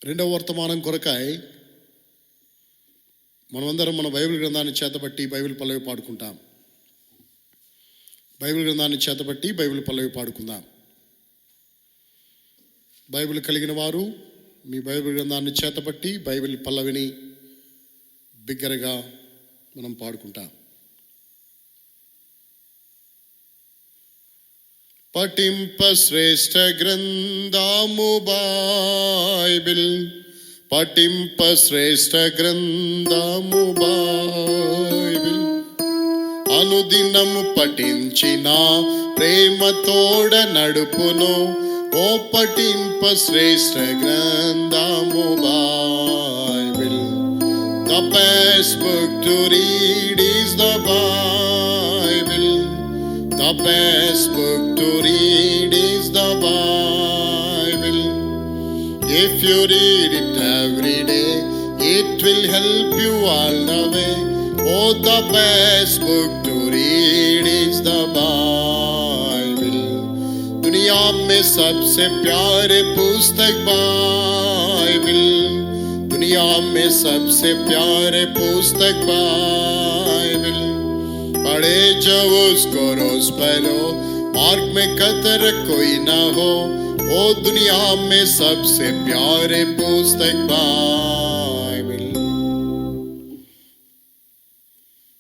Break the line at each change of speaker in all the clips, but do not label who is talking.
రెండవ వర్తమానం కొరకాయ మనమందరం మన బైబిల్ గ్రంథాన్ని చేతబట్టి బైబిల్ పల్లవి పాడుకుంటాం. బైబిల్ గ్రంథాన్ని చేతబట్టి బైబిల్ పల్లవి పాడుకుందాం. బైబిల్ కలిగిన వారు మీ బైబిల్ గ్రంథాన్ని చేతబట్టి బైబిల్ పల్లవిని బిగ్గరగా మనం పాడుకుంటాం. పఠింప శ్రేష్ఠ గ్రంథము బైబిల్, పఠింప శ్రేష్ఠ గ్రంథము బైబిల్, అనుదినము పఠించిన ప్రేమతోడ నడుపును. ఓ పఠింప శ్రేష్ఠ గ్రంథము Bible. The best book to read is the Bible. The best book to read is the Bible. If you read it every day, it will help you all the way. Oh, the best book to read is the Bible. दुनिया में सबसे प्यारे पुस्तक Bible, दुनिया में सबसे प्यारे पुस्तक बाइबल. पढ़े जो उसको रोज पढ़ो, मार्ग में कतर कोई ना हो. ओ दुनिया में सबसे प्यारे पुस्तक बाइबल.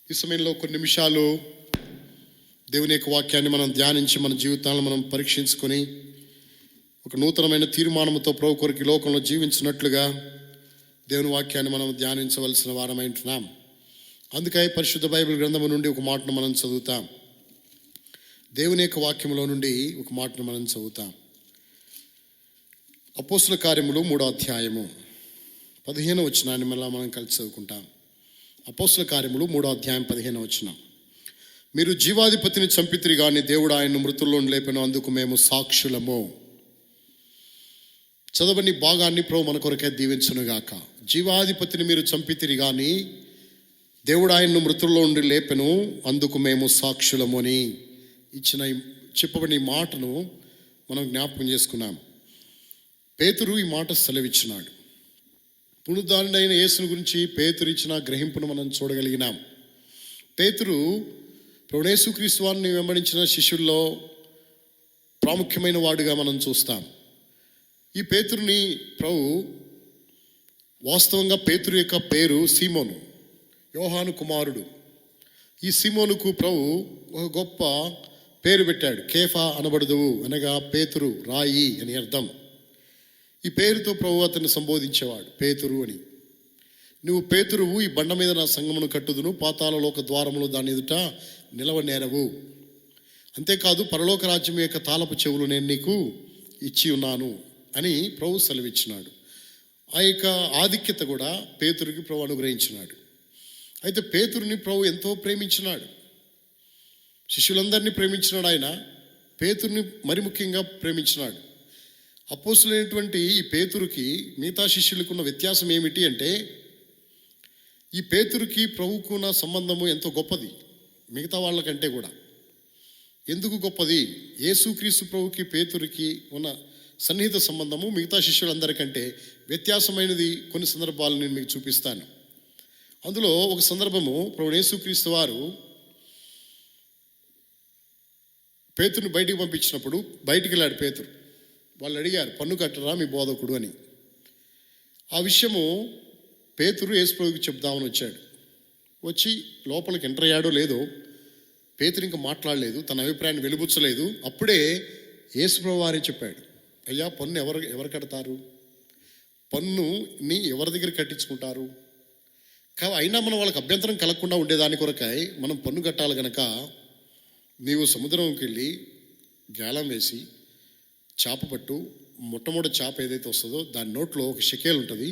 ఈ సమయంలో కొన్ని నిమిషాలు దేవుని యొక్క వాక్యాన్ని మనం ధ్యానించి మన జీవితాలను మనం పరీక్షించుకొని ఒక నూతనమైన తీర్మానంతో ప్రభు కొరకు లోకంలో జీవించినట్లుగా దేవుని వాక్యాన్ని మనం ధ్యానించవలసిన వారమై ఉంటున్నాం. అందుకై పరిశుద్ధ బైబిల్ గ్రంథము నుండి ఒక మాటను మనం చదువుతాం. దేవుని యొక్క వాక్యంలో నుండి ఒక మాటను మనం చదువుతాం. అపోస్తుల కార్యములు 3వ అధ్యాయము 15వ వచనాన్ని మళ్ళా మనం కలిసి చదువుకుంటాం. అపోస్తుల కార్యములు 3వ అధ్యాయం 15వ వచనం. మీరు జీవాధిపతిని చంపితిరి గాని దేవుడు ఆయన్ను మృతుల్లో లేపెను, అందుకు మేము సాక్షులము. చదవని భాగాన్ని ప్రభు మన కొరకే దీవించునుగాక. జీవాధిపతిని మీరు చంపితిరి గాని దేవుడు ఆయన్ను మృతుల్లో ఉండి లేపెను, అందుకు మేము సాక్షులము అని చెప్పబడిన ఈ మాటను మనం జ్ఞాపకం చేసుకున్నాం. పేతురు ఈ మాట సెలవిచ్చినాడు. పునరుద్ధానుడైన యేసుని గురించి పేతురు ఇచ్చిన గ్రహింపును మనం చూడగలిగినాం. పేతురు ప్రభువైన యేసుక్రీస్తు వారిని వెంబడించిన శిష్యుల్లో ప్రాముఖ్యమైన వాడుగా మనం చూస్తాం. ఈ పేతురుని ప్రభు వాస్తవంగా పేతురు యొక్క పేరు సీమోను, యోహాను కుమారుడు. ఈ సీమోనుకు ప్రభు ఒక గొప్ప పేరు పెట్టాడు. కేఫా అనబడదువు అనగా పేతురు, రాయి అని అర్థం. ఈ పేరుతో ప్రభు అతన్ని సంబోధించేవాడు పేతురు అని. నువ్వు పేతురువు, ఈ బండ మీద నా సంగమును కట్టుదును, పాతాళలోక ద్వారములు దాని ఎదుట నిలవనేరవు. అంతేకాదు పరలోక రాజ్యం యొక్క తాళపు చెవులు నేను నీకు ఇచ్చి ఉన్నాను అని ప్రభు సెలవిచ్చినాడు. ఆ యొక్క ఆధిక్యత కూడా పేతురుకి ప్రభు అనుగ్రహించినాడు. అయితే పేతురుని ప్రభు ఎంతో ప్రేమించినాడు. శిష్యులందరినీ ప్రేమించినాడు ఆయన. పేతురుని మరి ముఖ్యంగా ప్రేమించినాడు. అపోస్తులైనటువంటి ఈ పేతురుకి మిగతా శిష్యులకు ఉన్న వ్యత్యాసం ఏమిటి అంటే, ఈ పేతురుకి ప్రభువుకున్న సంబంధము ఎంతో గొప్పది మిగతా వాళ్ళకంటే కూడా. ఎందుకు గొప్పది? యేసుక్రీస్తు ప్రభుకి పేతురుకి ఉన్న సన్నిహిత సంబంధము మిగతా శిష్యులందరికంటే వ్యత్యాసమైనది. కొన్ని సందర్భాలు నేను మీకు చూపిస్తాను. అందులో ఒక సందర్భము ప్రభువైన యేసుక్రీస్తు వారు పేతురుని బయటికి పంపించినప్పుడు బయటికి వెళ్ళాడు పేతురు. వాళ్ళు అడిగారు, పన్ను కట్టరా మీ బోధకుడు అని. ఆ విషయము పేతురు యేసు ప్రభువుకి చెప్దామని వచ్చాడు. వచ్చి లోపలికి ఎంటర్ అయ్యాడో లేదో పేతురు ఇంకా మాట్లాడలేదు, తన అభిప్రాయాన్ని వెలుబుచ్చలేదు. అప్పుడే యేసు ప్రభు వారే చెప్పాడు, అయ్యా పన్ను ఎవరు కడతారు? పన్నుని ఎవరి దగ్గర కట్టించుకుంటారు? అయినా మనం వాళ్ళకి అభ్యంతరం కలగకుండా ఉండేదాని కొరకాయ మనం పన్ను కట్టాలి కనుక నీవు సముద్రంకి వెళ్ళి గాలం వేసి చేప పట్టు. మొట్టమొదటి చేప ఏదైతే వస్తుందో దాని నోట్లో ఒక షెకేలు ఉంటుంది.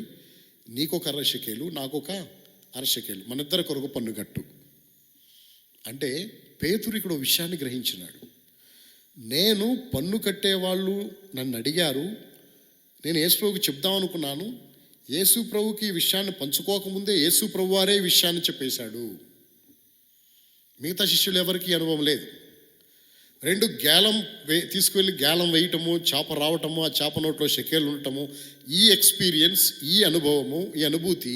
నీకొక 1/2 షెకేలు, నాకొక 1/2 షెకేలు, మన ఇద్దరి కొరకు పన్ను కట్టు అంటే పేతురు ఇక్కడ విషయాన్ని గ్రహించినాడు. నేను పన్ను కట్టేవాళ్ళు నన్ను అడిగారు, నేను యేసు ప్రభుకి చెప్దాం అనుకున్నాను. యేసు ప్రభుకి ఈ విషయాన్ని పంచుకోకముందే యేసు ప్రభు వారే ఈ విషయాన్ని చెప్పేశాడు. మిగతా శిష్యులు ఎవరికి అనుభవం లేదు. 2 గేలం తీసుకువెళ్ళి గేలం వేయటము, చేప రావటము, ఆ చేప నోట్లో షెకేలు ఉండటము, ఈ ఎక్స్పీరియన్స్, ఈ అనుభవము, ఈ అనుభూతి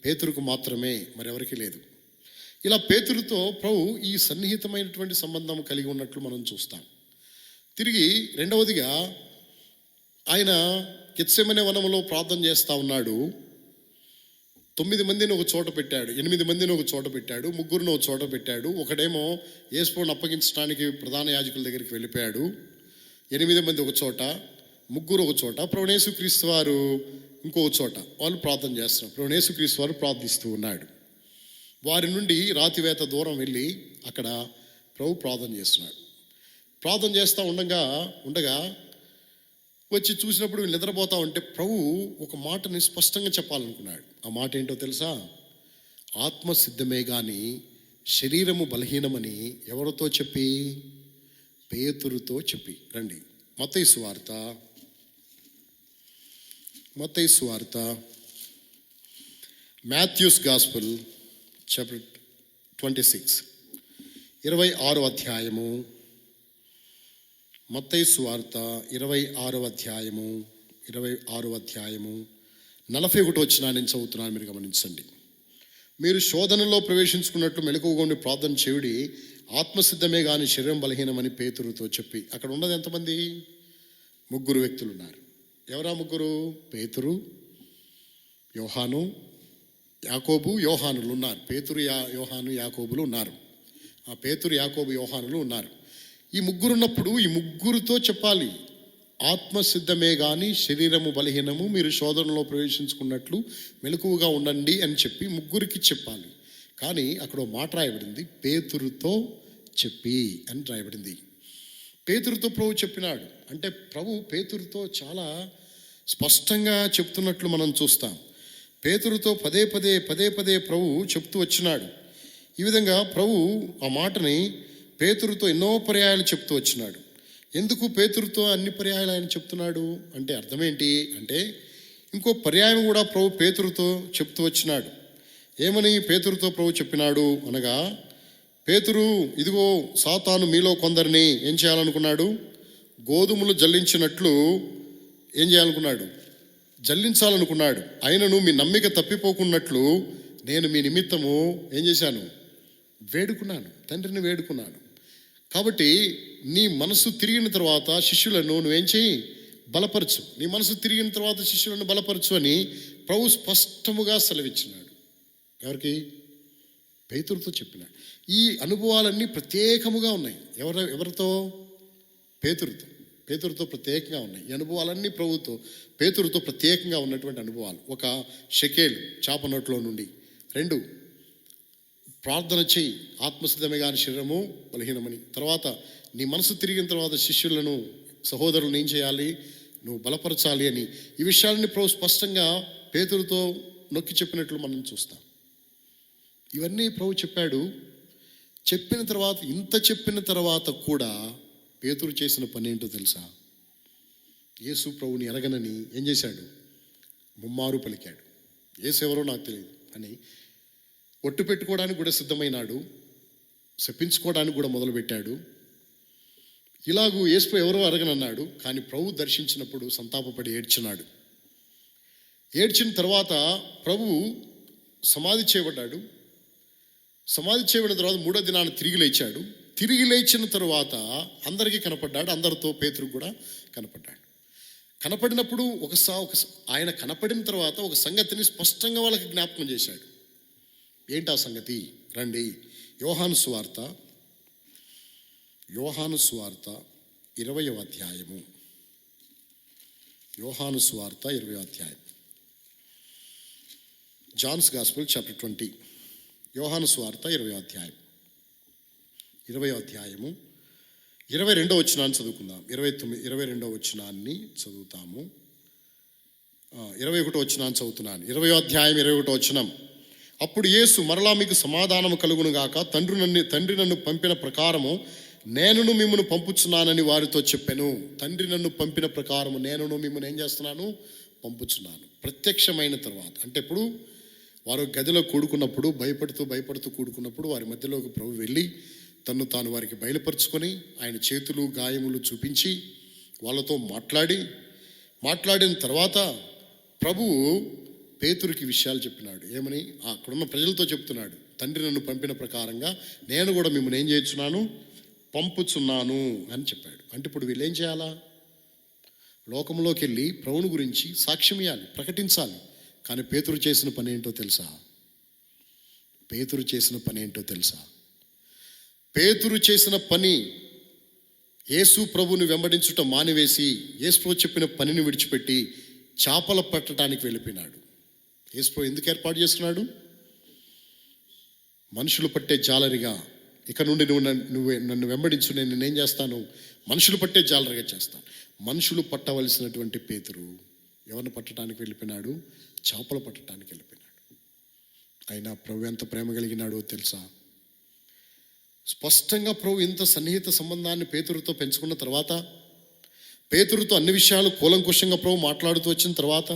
పేతురుకు మాత్రమే, మరెవరికి లేదు. ఇలా పేతురుతో ప్రభు ఈ సన్నిహితమైనటువంటి సంబంధం కలిగి ఉన్నట్లు మనం చూస్తాం. తిరిగి రెండవదిగా ఆయన గెత్సెమనే వనంలో ప్రార్థన చేస్తూ ఉన్నాడు. 9 మందిని ఒక చోట పెట్టాడు, 8 మందిని ఒక చోట పెట్టాడు, 3 ఒక చోట పెట్టాడు. ఒకడేమో యేసుని అప్పగించడానికి ప్రధాన యాజకుల దగ్గరికి వెళ్ళిపోయాడు. 8 మంది ఒక చోట, 3 ఒక చోట, ప్రభువైన యేసుక్రీస్తు వారు ఇంకొక చోట వాళ్ళు ప్రార్థన చేస్తున్నారు. ప్రభువైన యేసుక్రీస్తు వారు ప్రార్థిస్తూ ఉన్నాడు. వారి నుండి రాతివేత దూరం వెళ్ళి అక్కడ ప్రభు ప్రార్థన చేస్తున్నాడు. ప్రార్థన చేస్తూ ఉండగా వచ్చి చూసినప్పుడు వీళ్ళు నిద్రపోతా ఉంటే ప్రభు ఒక మాటని స్పష్టంగా చెప్పాలనుకున్నాడు. ఆ మాట ఏంటో తెలుసా? ఆత్మ సిద్ధమే కానీ శరీరము బలహీనమని ఎవరితో చెప్పి? పేతురుతో చెప్పి. రండి, మత్తయి సువార్త మాథ్యూస్ గాస్పెల్ చాప్టర్ 26 26వ అధ్యాయము. మత్తయి సువార్త 26వ అధ్యాయము 41వ వచనాన్ని నేను చదువుతున్నాను, మీరు గమనించండి. మీరు శోధనలో ప్రవేశించుకున్నట్లు మెలకువగా ప్రార్థన చేయుడి, ఆత్మసిద్ధమే కానీ శరీరం బలహీనమని పేతురుతో చెప్పి. అక్కడ ఉన్నది ఎంతమంది? 3 వ్యక్తులు ఉన్నారు. ఎవరా 3? పేతురు, యోహాను, యాకోబు, యోహానులు ఉన్నారు. పేతురు, యోహాను, యాకోబులు ఉన్నారు. ఆ పేతురు, యాకోబు, యోహానులు ఉన్నారు. ఈ 3 ఉన్నప్పుడు ఈ 3తో చెప్పాలి, ఆత్మసిద్ధమే కానీ శరీరము బలహీనము, మీరు శోధనలో ప్రవేశించుకున్నట్లు మెలకువగా ఉండండి అని చెప్పి 3కి చెప్పాలి. కానీ అక్కడ మాట రాయబడింది, పేతురుతో చెప్పి అని రాయబడింది. పేతురుతో ప్రభు చెప్పినాడు అంటే ప్రభు పేతురుతో చాలా స్పష్టంగా చెప్తున్నట్లు మనం చూస్తాం. పేతురుతో పదే పదే ప్రభు చెప్తూ వచ్చినాడు. ఈ విధంగా ప్రభు ఆ మాటని పేతురుతో ఎన్నో పర్యాయాలు చెప్తూ వచ్చినాడు. ఎందుకు పేతురుతో అన్ని పర్యాయాలు ఆయన చెప్తున్నాడు అంటే అర్థం ఏంటి అంటే, ఇంకో పర్యాయం కూడా ప్రభు పేతురుతో చెప్తూ వచ్చినాడు. ఏమని పేతురుతో ప్రభు చెప్పినాడు అనగా, పేతురు, ఇదిగో సాతాను మీలో కొందరిని ఏం చేయాలనుకున్నాడు? గోధుమలు జల్లించినట్లు ఏం చేయాలనుకున్నాడు? జల్లించాలనుకున్నాడు. అయినను మీ నమ్మిక తప్పిపోకున్నట్లు నేను మీ నిమిత్తము ఏం చేశాను? వేడుకున్నాను, తండ్రిని వేడుకున్నాను. కాబట్టి నీ మనసు తిరిగిన తర్వాత శిష్యులను నువ్వేం చేయి? బలపరచు. నీ మనసు తిరిగిన తర్వాత శిష్యులను బలపరచు అని ప్రభు స్పష్టముగా సెలవిచ్చినాడు. ఎవరికి? పేతురుతో చెప్పినాడు. ఈ అనుభవాలన్నీ ప్రత్యేకముగా ఉన్నాయి. ఎవరితో? పేతురుతో ప్రత్యేకంగా ఉన్నాయి. ఈ అనుభవాలన్నీ పేతురుతో ప్రత్యేకంగా ఉన్నటువంటి అనుభవాలు. ఒక షెకేలు చేప నోట్లో నుండి. 2, ప్రార్థన చెయ్యి, ఆత్మసిద్ధమే కానీ శరీరము బలహీనమని. తర్వాత నీ మనసు తిరిగిన తర్వాత శిష్యులను, సహోదరులను ఏం చేయాలి? నువ్వు బలపరచాలి అని. ఈ విషయాలని ప్రభు స్పష్టంగా పేతురుతో నొక్కి చెప్పినట్లు మనం చూస్తాం. ఇవన్నీ ప్రభు చెప్పాడు. చెప్పిన తర్వాత కూడా పేతురు చేసిన పని ఏంటో తెలుసా? యేసు ప్రభుని ఎరగనని ఏం చేశాడు? ముమ్మారు పలికాడు. యేసు ఎవరో నాకు తెలియదు అని ఒట్టు పెట్టుకోవడానికి కూడా సిద్ధమైనాడు. శపించుకోవడానికి కూడా మొదలుపెట్టాడు. ఇలాగూ యేసు ఎవరో అరగనన్నాడు. కానీ ప్రభు దర్శించినప్పుడు సంతాపపడి ఏడ్చినాడు. ఏడ్చిన తర్వాత ప్రభు సమాధి చేయబడ్డాడు. సమాధి చేయబడిన తర్వాత 3వ దినాన్ని తిరిగి లేచాడు. తిరిగి లేచిన తరువాత అందరికీ కనపడ్డాడు. అందరితో పేతురుకు కూడా కనపడ్డాడు. కనపడినప్పుడు ఆయన కనపడిన తర్వాత ఒక సంగతిని స్పష్టంగా వాళ్ళకి జ్ఞాపకం చేశాడు. ఏంటి ఆ సంగతి? రండి, యోహాను సువార్త 20వ అధ్యాయము. యోహాను సువార్త 20వ అధ్యాయం. Johne's gospel chapter 20. యోహాను సువార్త 20వ అధ్యాయం. 20వ అధ్యాయము 22వ వచనాన్ని చదువుకుందాం. 22వ వచనాన్ని చదువుతాము. 21వ వచనాన్ని చదువుతున్నాను. 20వ అధ్యాయం 21వ వచనం. అప్పుడు యేసు, మరలా మీకు సమాధానము కలుగును గాక, తండ్రి నన్ను పంపిన ప్రకారము నేనును మిమ్మల్ని పంపుచున్నానని వారితో చెప్పాను. తండ్రి నన్ను పంపిన ప్రకారము నేనును మిమ్మల్ని ఏం చేస్తున్నాను? పంపుచున్నాను. ప్రత్యక్షమైన తర్వాత అంటే ఇప్పుడు వారు గదిలో కూడుకున్నప్పుడు భయపడుతూ కూడుకున్నప్పుడు వారి మధ్యలోకి ప్రభు వెళ్ళి తన్ను తాను వారికి బయలుపరుచుకొని ఆయన చేతులు గాయములు చూపించి వాళ్ళతో మాట్లాడిన తర్వాత ప్రభువు పేతురుకి విషయాలు చెప్పినాడు. ఏమని? అక్కడున్న ప్రజలతో చెప్తున్నాడు, తండ్రి నన్ను పంపిన ప్రకారంగా నేను కూడా మిమ్మల్ని ఏం చేస్తున్నాను, పంపుచున్నాను అని చెప్పాడు. అంటే ఇప్పుడు వీళ్ళు ఏం చేయాలా? లోకంలోకి వెళ్ళి ప్రభువుని గురించి సాక్ష్యం ఇవ్వాలి, ప్రకటించాలి. కానీ పేతురు చేసిన పని ఏంటో తెలుసా? పేతురు చేసిన పని యేసు ప్రభుని వెంబడించుట మానివేసి యేసు ప్రభు చెప్పిన పనిని విడిచిపెట్టి చేపలు పట్టడానికి వెళ్ళిపోయినాడు. యేసు ప్రభు ఎందుకు ఏర్పాటు చేసుకున్నాడు? మనుషులు పట్టే జాలరిగా, ఇక నుండి నువ్వు నన్ను వెంబడించు, నేను నేనేం చేస్తాను, మనుషులు పట్టే జాలరిగా చేస్తాను. మనుషులు పట్టవలసినటువంటి పేతురు ఎవరిని పట్టడానికి వెళ్ళిపోయినాడు? చేపలు పట్టడానికి వెళ్ళిపోయినాడు. అయినా ప్రభు ఎంత ప్రేమ కలిగినాడో తెలుసా? స్పష్టంగా ప్రభు ఇంత సన్నిహిత సంబంధాన్ని పేతురుతో పెంచుకున్న తర్వాత, పేతురుతో అన్ని విషయాలు కూలంకుషంగా ప్రభు మాట్లాడుతూ వచ్చిన తర్వాత,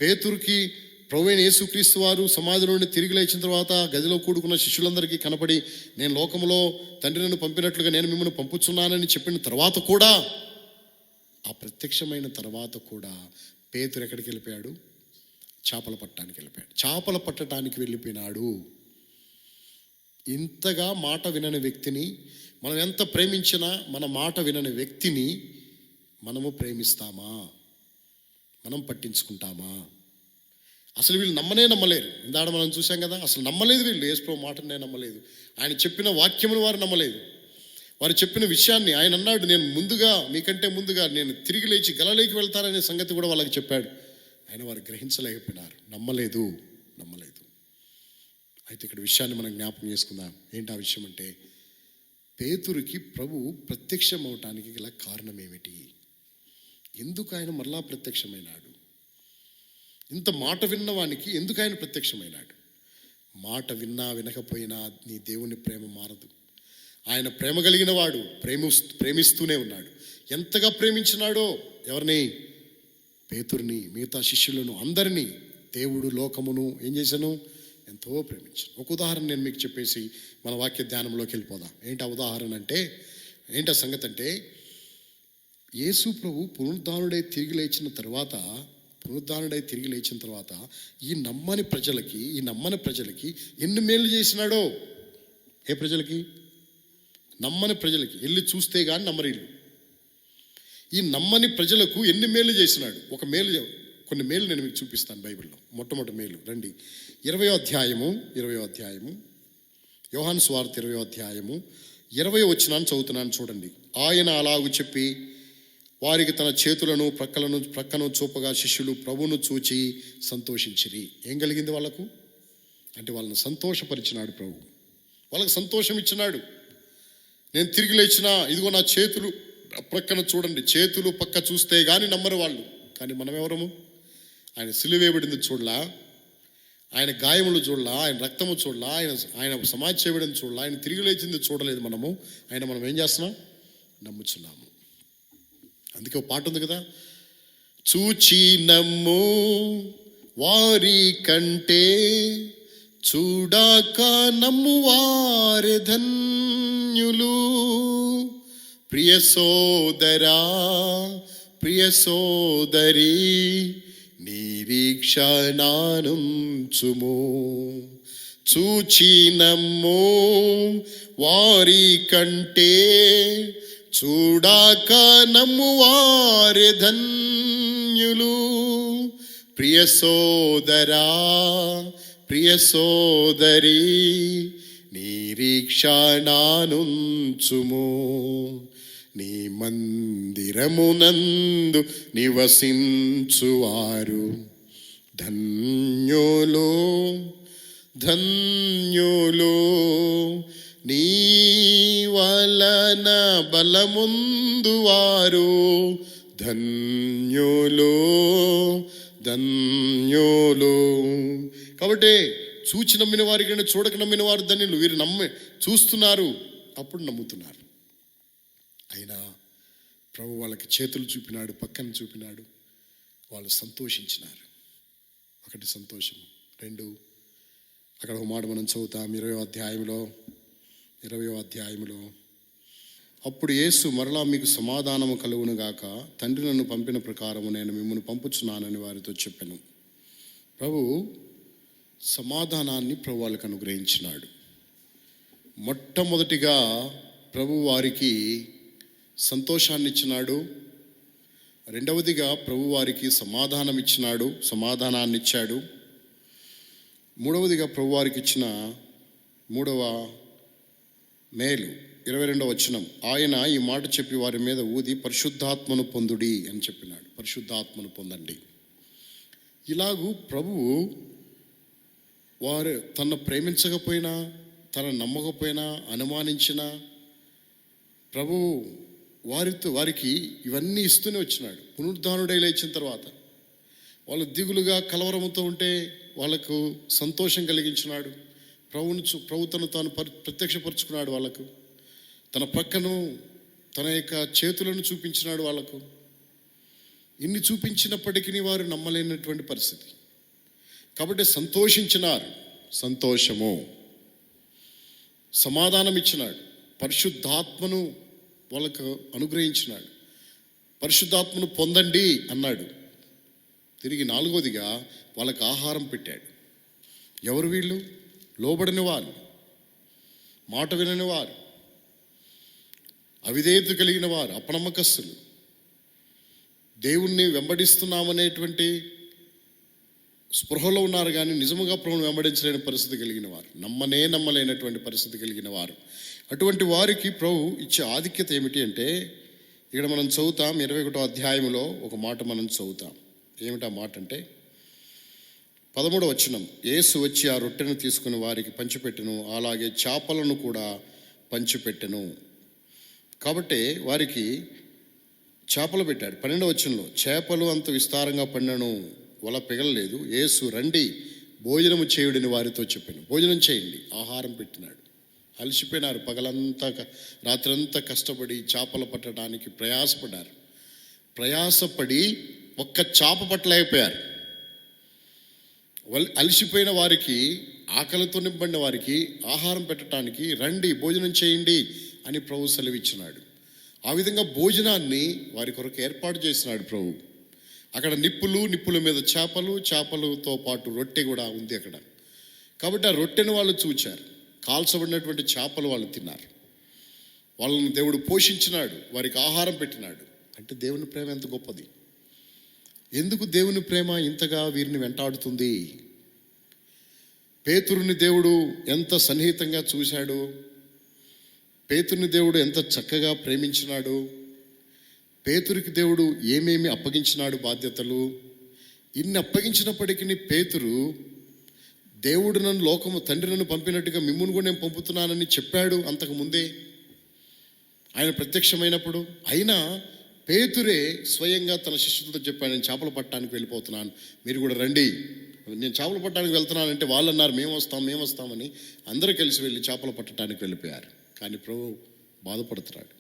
పేతురుకి ప్రభు అయిన యేసుక్రీస్తు వారు సమాధి నుండి తిరిగి లేచిన తర్వాత గదిలో కూడుకున్న శిష్యులందరికీ కనపడి, నేను లోకంలో తండ్రి నన్ను పంపినట్లుగా నేను మిమ్మల్ని పంపుచున్నానని చెప్పిన తర్వాత కూడా, ఆ ప్రత్యక్షమైన తర్వాత కూడా పేతురు ఎక్కడికి వెళ్ళిపోయాడు? చేపలు పట్టడానికి వెళ్ళిపోయినాడు. ఇంతగా మాట వినని వ్యక్తిని మనం ఎంత ప్రేమించినా, మన మాట వినని వ్యక్తిని మనము ప్రేమిస్తామా? మనం పట్టించుకుంటామా? అసలు వీళ్ళు నమ్మలేరు. ఇందాడ మనం చూసాం కదా, అసలు నమ్మలేదు వీళ్ళు. యేసు ప్రభు మాటనే నమ్మలేదు. ఆయన చెప్పిన వాక్యమును వారు నమ్మలేదు. వారు చెప్పిన విషయాన్ని ఆయన అన్నాడు, నేను మీకంటే ముందుగా నేను తిరిగి లేచి గలిలయకి వెళ్తాననే సంగతి కూడా వాళ్ళకి చెప్పాడు. ఆయన వారు గ్రహించలేకపోయినారు, నమ్మలేదు. అయితే ఇక్కడ విషయాన్ని మనం జ్ఞాపకం చేసుకుందాం. ఏంటి ఆ విషయం అంటే, పేతురుకి ప్రభు ప్రత్యక్షం అవటానికి గల కారణం ఏమిటి? ఎందుకు ఆయన మరలా ప్రత్యక్షమైనాడు? ఇంత మాట విన్నవానికి ఎందుకు ఆయన ప్రత్యక్షమైనాడు? మాట విన్నా వినకపోయినా నీ దేవుని ప్రేమ మారదు. ఆయన ప్రేమ కలిగిన వాడు, ప్రేమిస్తూనే ఉన్నాడు. ఎంతగా ప్రేమించినాడో ఎవరిని? పేతురుని, మిగతా శిష్యులను, అందరినీ దేవుడు లోకమును ఏం చేశాను? ఎంతో ప్రేమించాను. ఒక ఉదాహరణ నేను మీకు చెప్పేసి మన వాక్య ధ్యానంలోకి వెళ్ళిపోదాం. ఏంటి ఆ ఉదాహరణ అంటే, ఏంటి ఆ సంగతి అంటే, యేసు ప్రభు పునరుద్ధానుడై తిరిగి లేచిన తర్వాత ఈ నమ్మని ప్రజలకి ఎన్ని మేలు చేసినాడో. ఏ ప్రజలకి? నమ్మని ప్రజలకి. వెళ్ళి చూస్తే కానీ నమ్మరీళ్ళు. ఈ నమ్మని ప్రజలకు ఎన్ని మేలు చేసినాడు. కొన్ని మేలు నేను మీకు చూపిస్తాను బైబిల్లో. మొట్టమొదటి మేలు రండి, 20వ అధ్యాయము యోహాను సువార్త 20వ అధ్యాయము 20వ వచనాన్ని చదువుతున్నాను చూడండి. ఆయన అలాగు చెప్పి వారికి తన చేతులను ప్రక్కను చూపగా శిష్యులు ప్రభువును చూచి సంతోషించిరి. ఏం కలిగింది వాళ్ళకు అంటే, వాళ్ళని సంతోషపరిచినాడు ప్రభు. వాళ్ళకి సంతోషం ఇచ్చినాడు. నేను తిరిగి లేచినా, ఇదిగో నా చేతులు ప్రక్కన చూడండి. చేతులు పక్క చూస్తే కానీ నమ్మరు వాళ్ళు. కానీ మనం ఎవరము? ఆయన సిలువేయబడింది చూడలా, ఆయన గాయములు చూడలా, ఆయన రక్తము చూడలా, ఆయన సమాధి చేయబడింది చూడలా, ఆయన తిరిగి లేచింది చూడలేదు మనము. మనం ఏం చేస్తున్నాం? నమ్ముచున్నాము. అందుకే ఒక పాట ఉంది కదా, చూచి నమ్ము వారి కంటే చూడాక నమ్ము వారి ధన్యులు. ప్రియ సోదరి నిరీక్షణానుంచుము. చూచి నమ్ము వారి కంటే చూడాక నమ్ము వారి ధన్యులు. ప్రియ సోదరి నిరీక్షణానుంచుము. నీ మందిరమునందు నివసించువారు ధన్యులు. నీ వలన బలముందు వారు ధన్యులు. కాబట్టి చూచి నమ్మిన వారి కంటే చూడక నమ్మిన వారు ధన్యులు. వీరు చూస్తున్నారు, అప్పుడు నమ్ముతున్నారు. అయినా ప్రభు వాళ్ళకి చేతులు చూపినాడు, పక్కన చూపినాడు. వాళ్ళు సంతోషించినారు. ఒకటి సంతోషం. 2, అక్కడ ఒక మాట మనం చదువుతాం 20వ అధ్యాయంలో 20వ అధ్యాయంలో, అప్పుడు యేసు మరలా మీకు సమాధానము కలుగును గాక, తండ్రి నన్ను పంపిన ప్రకారము నేను మిమ్మల్ని పంపుచున్నానని వారితో చెప్పాను. ప్రభు సమాధానాన్ని ప్రభు వాళ్ళకి అనుగ్రహించినాడు. మొట్టమొదటిగా ప్రభు వారికి సంతోషాన్ని ఇచ్చినాడు. రెండవదిగా ప్రభు వారికి సమాధానం ఇచ్చినాడు, సమాధానాన్ని ఇచ్చాడు. మూడవదిగా ప్రభు వారికి ఇచ్చిన మూడవ మేలు 22వ వచనం, ఆయన ఈ మాట చెప్పి వారి మీద ఊది పరిశుద్ధాత్మను పొందుడి అని చెప్పినాడు. పరిశుద్ధాత్మను పొందండి. ఇలాగూ ప్రభువు వారు తన ప్రేమించకపోయినా, తన నమ్మకపోయినా, అనుమానించినా ప్రభువు వారికి ఇవన్నీ ఇస్తూనే వచ్చినాడు. పునరుద్ధానుడై లేచిన తర్వాత వాళ్ళు దిగులుగా కలవరంతో ఉంటే వాళ్ళకు సంతోషం కలిగించినాడు. ప్రభు తను తాను ప్రత్యక్షపరుచుకున్నాడు. వాళ్ళకు తన ప్రక్కను తన యొక్క చేతులను చూపించినాడు. వాళ్ళకు ఇన్ని చూపించినప్పటికీ వారు నమ్మలేనటువంటి పరిస్థితి. కాబట్టి సంతోషించినారు. సంతోషము. సమాధానం ఇచ్చినాడు. పరిశుద్ధాత్మను వాళ్ళకు అనుగ్రహించినాడు. పరిశుద్ధాత్మను పొందండి అన్నాడు. తిరిగి 4వదిగా వాళ్ళకు ఆహారం పెట్టాడు. ఎవరు వీళ్ళు? లోబడిన వారు, మాట వినని వారు, అవిధేయత కలిగిన వారు, అపనమ్మకస్తులు, దేవుణ్ణి వెంబడిస్తున్నామనేటువంటి స్పృహలో ఉన్నారు కానీ నిజముగా ప్రభువును వెంబడించలేని పరిస్థితి కలిగిన వారు, నమ్మలేనటువంటి పరిస్థితి కలిగిన వారు. అటువంటి వారికి ప్రభు ఇచ్చే ఆధిక్యత ఏమిటి అంటే, ఇక్కడ మనం చదువుతాం 21వ అధ్యాయంలో ఒక మాట మనం చదువుతాం. ఏమిటా మాట అంటే 13వ వచనం, యేసు వచ్చి ఆ రొట్టెను తీసుకుని వారికి పంచిపెట్టెను, అలాగే చేపలను కూడా పంచిపెట్టెను. కాబట్టి వారికి చేపలు పెట్టాడు. 12వ వచనంలో, చేపలు అంత విస్తారంగా పండెను, వల పిగలలేదు. యేసు రండి భోజనము చేయుడని వారితో చెప్పాను. భోజనం చేయండి, ఆహారం పెట్టినాడు. అలసిపోయినారు, పగలంతా రాత్రంతా కష్టపడి చేపలు పట్టడానికి ప్రయాసపడ్డారు. ప్రయాసపడి ఒక్క చేప పట్టలేకపోయారు. అలసిపోయిన వారికి, ఆకలితో నింపడిన వారికి ఆహారం పెట్టడానికి రండి భోజనం చేయండి అని ప్రభు సెలవిచ్చినాడు. ఆ విధంగా భోజనాన్ని వారి కొరకు ఏర్పాటు చేసినాడు ప్రభు. అక్కడ నిప్పుల మీద చేపలతో పాటు రొట్టె కూడా ఉంది అక్కడ. కాబట్టి ఆ రొట్టెను వాళ్ళు చూచారు. కాల్చబడినటువంటి చేపలు వాళ్ళు తిన్నారు. వాళ్ళని దేవుడు పోషించినాడు, వారికి ఆహారం పెట్టినాడు. అంటే దేవుని ప్రేమ ఎంత గొప్పది! ఎందుకు దేవుని ప్రేమ ఇంతగా వీరిని వెంటాడుతుంది? పేతురుని దేవుడు ఎంత సన్నిహితంగా చూశాడు, పేతురుని దేవుడు ఎంత చక్కగా ప్రేమించినాడు, పేతురికి దేవుడు ఏమేమి అప్పగించినాడు బాధ్యతలు. ఇన్ని అప్పగించినప్పటికీ పేతురు, దేవుడు నన్ను లోకము తండ్రి నన్ను పంపినట్టుగా మిమ్మును కూడా నేను పంపుతున్నానని చెప్పాడు అంతకుముందే ఆయన ప్రత్యక్షమైనప్పుడు. అయినా పేతురే స్వయంగా తన శిష్యులతో చెప్పాడు, నేను చేపలు పట్టడానికి వెళ్ళిపోతున్నాను, మీరు కూడా రండి. నేను చేపలు పట్టడానికి వెళ్తున్నానంటే వాళ్ళు అన్నారు మేము వస్తామని. అందరూ కలిసి వెళ్ళి చేపలు పట్టడానికి వెళ్ళిపోయారు. కానీ ప్రభు బాధపడుతున్నాడు.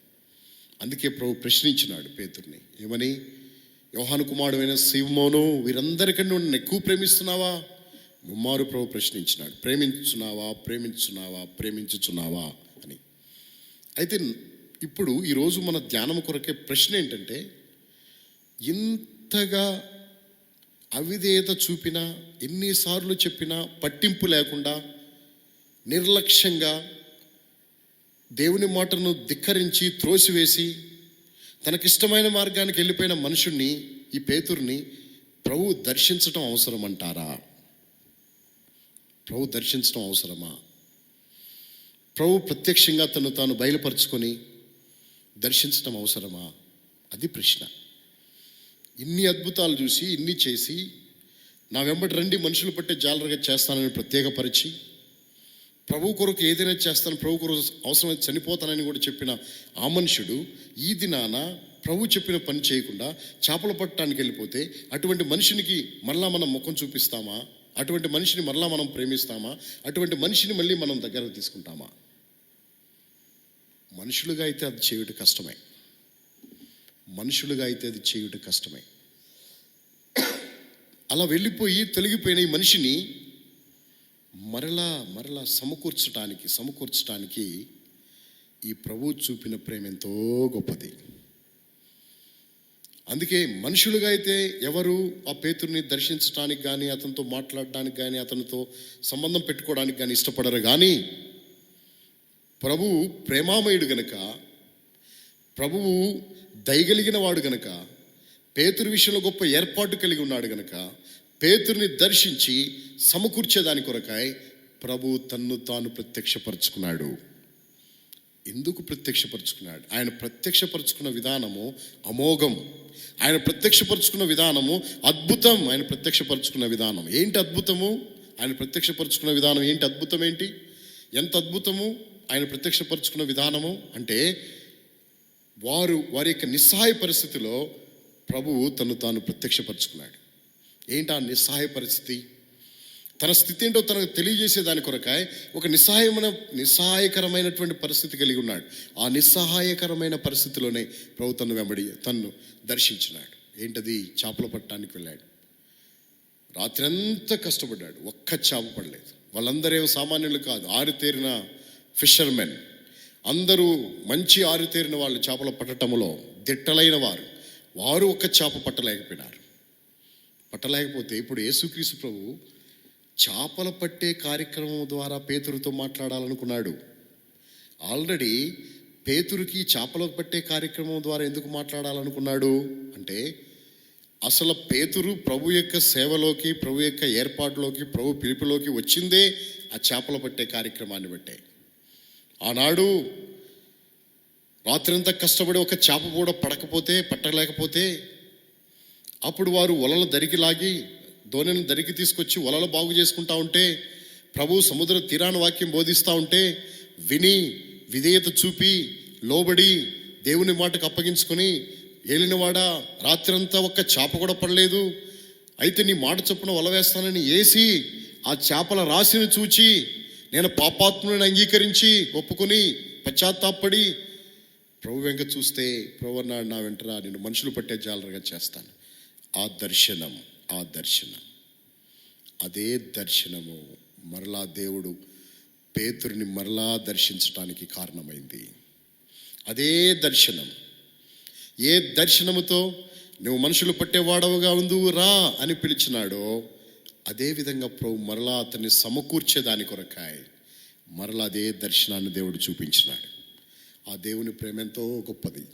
అందుకే ప్రభు ప్రశ్నించినాడు పేతుర్ని. ఏమని? యోహాను కుమారుడైన సీమోను, వీరందరికంటే నన్ను ఎక్కువ ప్రేమిస్తున్నావా? ముమ్మారు ప్రభు ప్రశ్నించినాడు. ప్రేమించుచున్నావా అని. అయితే ఇప్పుడు ఈరోజు మన ధ్యానం కొరకే ప్రశ్న ఏంటంటే, ఇంతగా అవిధేయత చూపినా, ఎన్నిసార్లు చెప్పినా పట్టింపు లేకుండా, నిర్లక్ష్యంగా దేవుని మాటను ధిక్కరించి త్రోసివేసి తనకిష్టమైన మార్గానికి వెళ్ళిపోయిన మనుషుణ్ణి, ఈ పేతుర్ని ప్రభు దర్శించటం అవసరమంటారా? ప్రభు దర్శించడం అవసరమా? ప్రభు ప్రత్యక్షంగా తను తాను బయలుపరుచుకొని దర్శించడం అవసరమా? అది ప్రశ్న. ఇన్ని అద్భుతాలు చూసి, ఇన్ని చేసి, నా వెంబడి రండి మనుషులు పట్టే జాలరుగా చేస్తానని ప్రత్యేకపరిచి, ప్రభు కొరకు ఏదైనా చేస్తాను, ప్రభు కొరకు అవసరమైతే చనిపోతానని కూడా చెప్పిన ఆ మనుషుడు ఈ దినాన ప్రభు చెప్పిన పని చేయకుండా చేపలు పట్టడానికి వెళ్ళిపోతే, అటువంటి మనిషినికి మరలా మనం ముఖం చూపిస్తామా? అటువంటి మనిషిని మరలా మనం ప్రేమిస్తామా? అటువంటి మనిషిని మళ్ళీ మనం దగ్గరకు తీసుకుంటామా? మనుషులుగా అయితే అది చేయుట కష్టమే. అలా వెళ్ళిపోయి తొలగిపోయిన ఈ మనిషిని మరలా సమకూర్చడానికి ఈ ప్రభువు చూపిన ప్రేమ ఎంతో గొప్పది. అందుకే మనుషులుగా అయితే ఎవరు ఆ పేతురుని దర్శించడానికి కానీ, అతనితో మాట్లాడడానికి కానీ, అతనితో సంబంధం పెట్టుకోవడానికి కానీ ఇష్టపడరు. కానీ ప్రభువు ప్రేమామయుడు గనక, ప్రభువు దయగలిగిన వాడు గనక, పేతురు విషయంలో గొప్ప ఏర్పాటు కలిగి ఉన్నాడు గనక, పేతురుని దర్శించి సమకూర్చేదాని కొరకాయ ప్రభు తన్ను తాను ప్రత్యక్షపరుచుకున్నాడు. ఎందుకు ప్రత్యక్షపరుచుకున్నాడు? ఆయన ప్రత్యక్షపరుచుకున్న విధానము అమోఘం. ఆయన ప్రత్యక్షపరుచుకున్న విధానము అద్భుతం. ఆయన ప్రత్యక్షపరుచుకున్న విధానం ఏంటి? అద్భుతము. ఆయన ప్రత్యక్షపరుచుకున్న విధానం ఏంటి? అద్భుతం ఏంటి? ఎంత అద్భుతము ఆయన ప్రత్యక్షపరుచుకున్న విధానము అంటే, వారి యొక్క నిస్సహాయ పరిస్థితిలో ప్రభువు తను తాను ప్రత్యక్షపరుచుకున్నాడు. ఏంటి ఆ నిస్సహాయ పరిస్థితి? తన స్థితి ఏంటో తనకు తెలియజేసేదాని కొరకాయ ఒక నిస్సహాయకరమైనటువంటి పరిస్థితి కలిగి ఉన్నాడు. ఆ నిస్సహాయకరమైన పరిస్థితిలోనే ప్రభు తన్ను దర్శించినాడు. ఏంటది? చేపలు పట్టడానికి వెళ్ళాడు. రాత్రి అంతా కష్టపడ్డాడు, ఒక్క చేప పడలేదు. వాళ్ళందరూ సామాన్యులు కాదు, ఆరితేరిన ఫిషర్మెన్. అందరూ మంచి ఆరితేరిన వాళ్ళు, చేపలు పట్టడంలో దిట్టలైన వారు ఒక్క చేప పట్టలేకపోతే ఇప్పుడు యేసుక్రీస్తు ప్రభు చేపల పట్టే కార్యక్రమం ద్వారా పేతురుతో మాట్లాడాలనుకున్నాడు. ఆల్రెడీ పేతురుకి చేపలు పట్టే కార్యక్రమం ద్వారా ఎందుకు మాట్లాడాలనుకున్నాడు అంటే, అసలు పేతురు ప్రభు యొక్క సేవలోకి, ప్రభు యొక్క ఏర్పాటులోకి, ప్రభు పిలుపులోకి వచ్చిందే ఆ చేపలు పట్టే కార్యక్రమాన్ని బట్టే. ఆనాడు రాత్రంతా కష్టపడి ఒక చేప కూడా పట్టలేకపోతే అప్పుడు వారు వలల దరికి లాగి దోణిని దరికి తీసుకొచ్చి వలలు బాగు చేసుకుంటా ఉంటే, ప్రభు సముద్ర తీరాన వాక్యం బోధిస్తూ ఉంటే విని విధేయత చూపి లోబడి దేవుని మాటకు అప్పగించుకొని, ఏలినవాడా రాత్రంతా ఒక్క చేప కూడా పడలేదు, అయితే నీ మాట చొప్పున వల వేస్తానని వేసి ఆ చేపల రాశిని చూచి నేను పాపాత్ముని అంగీకరించి ఒప్పుకొని పశ్చాత్తాపడి ప్రభు వెంక చూస్తే, ప్రభు అన్నాడు, నా వెంటరా నేను మనుషులు పట్టే జాలరుగా చేస్తాను. ఆ దర్శనం అదే దర్శనము మరలా దేవుడు పేతురుని మరలా దర్శించడానికి కారణమైంది. అదే దర్శనం. ఏ దర్శనముతో నువ్వు మనుషులు పట్టేవాడవుగా ఉందువు రా అని పిలిచినాడో, అదేవిధంగా ప్రభు మరలా అతన్ని సమకూర్చేదాని కొరకాయ మరలా అదే దర్శనాన్ని దేవుడు చూపించినాడు. ఆ దేవుని ప్రేమ ఎంతో గొప్పది.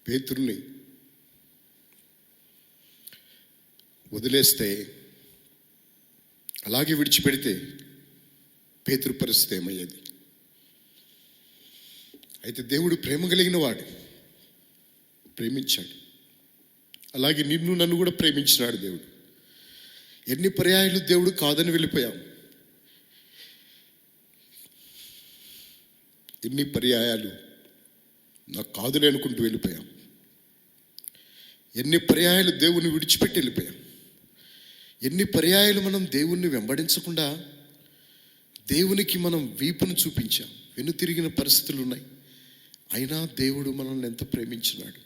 పేతురుని వదిలేస్తే, అలాగే విడిచిపెడితే పేతురు పరిస్థితి ఏమయ్యేది? అయితే దేవుడు ప్రేమ కలిగిన వాడు, ప్రేమించాడు. అలాగే నన్ను కూడా ప్రేమించినాడు దేవుడు. ఎన్ని పర్యాయాలు దేవుడు కాదని వెళ్ళిపోయాం, ఎన్ని పర్యాయాలు నాకు కాదులే అనుకుంటూ వెళ్ళిపోయాం, ఎన్ని పర్యాయాలు దేవుణ్ణి విడిచిపెట్టి వెళ్ళిపోయాం, ఎన్ని పర్యాయాలు మనం దేవుణ్ణి వెంబడించకుండా దేవునికి మనం వీపును చూపించాం, వెనుతిరిగిన పరిస్థితులు ఉన్నాయి. అయినా దేవుడు మనల్ని ఎంత ప్రేమించినాడు.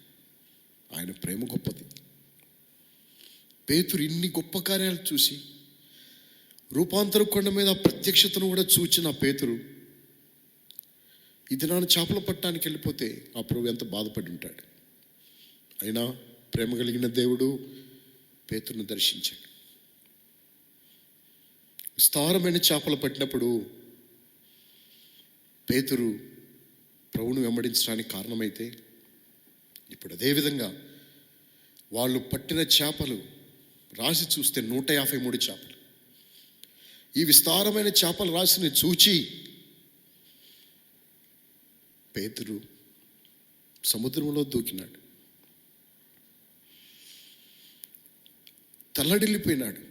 ఆయన ప్రేమ గొప్పది. పేతురు ఇన్ని గొప్ప కార్యాలు చూసి, రూపాంతర కొండ మీద ప్రత్యక్షతను కూడా చూచిన పేతురు ఇది నాన్న చేపలు పట్టడానికి వెళ్ళిపోతే ఆ ప్రభు ఎంత బాధపడి ఉంటాడు. అయినా ప్రేమ కలిగిన దేవుడు పేతురును దర్శించాడు. విస్తారమైన చేపలు పట్టినప్పుడు పేతురు ప్రభువును వెంబడించడానికి కారణమైతే, ఇప్పుడు అదేవిధంగా వాళ్ళు పట్టిన చేపలు రాసి చూస్తే 153 చేపలు. ఈ విస్తారమైన చేపల రాశిని చూచి పేతురు సముద్రంలో దూకినాడు, తల్లడిల్లిపోయినాడు.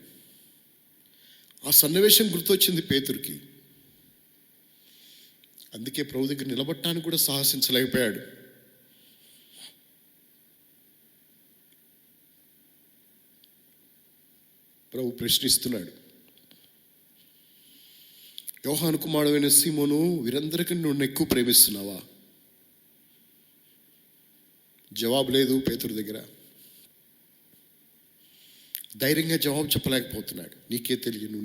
ఆ సన్నివేశం గుర్తొచ్చింది పేతురుకి. అందుకే ప్రభు దగ్గర నిలబడటానికి కూడా సాహసించలేకపోయాడు. ప్రభు ప్రశ్నిస్తున్నాడు, యోహాను కుమారుడైన సీమోను, వీరందరికంటే నువ్వు ఎక్కువ ప్రేమిస్తున్నావా? జవాబు లేదు పేతురు దగ్గర. ధైర్యంగా జవాబు చెప్పలేకపోతున్నాడు. నీకే తెలియను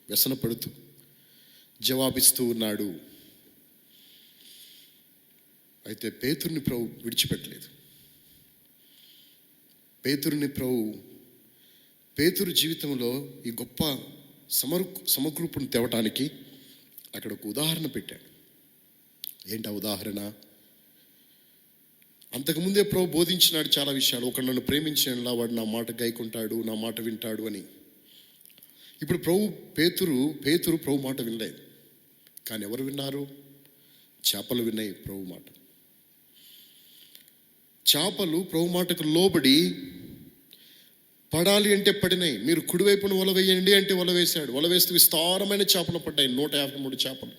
వ్యసన పడుతూ జవాబిస్తూ ఉన్నాడు. అయితే పేతురుని ప్రభు విడిచిపెట్టలేదు. పేతురు జీవితంలో ఈ గొప్ప సమకూర్పును తేవటానికి అక్కడ ఒక ఉదాహరణ పెట్టాడు. ఏంటి ఆ ఉదాహరణ? అంతకుముందే ప్రభు బోధించినాడు చాలా విషయాలు. ఒకడు నన్ను ప్రేమించిన వాడు నా మాట గైకుంటాడు, నా మాట వింటాడు అని. ఇప్పుడు పేతురు ప్రభు మాట వినలేదు. కానీ ఎవరు విన్నారు? చేపలు విన్నాయి ప్రభు మాట. చేపలు ప్రభు మాటకు లోబడి పడాలి అంటే పడినాయి. మీరు కుడివైపున వల వేయండి అంటే వల వేశాడు. వల వేస్తే విస్తారమైన చేపలు పడ్డాయి, 153 చేపలు.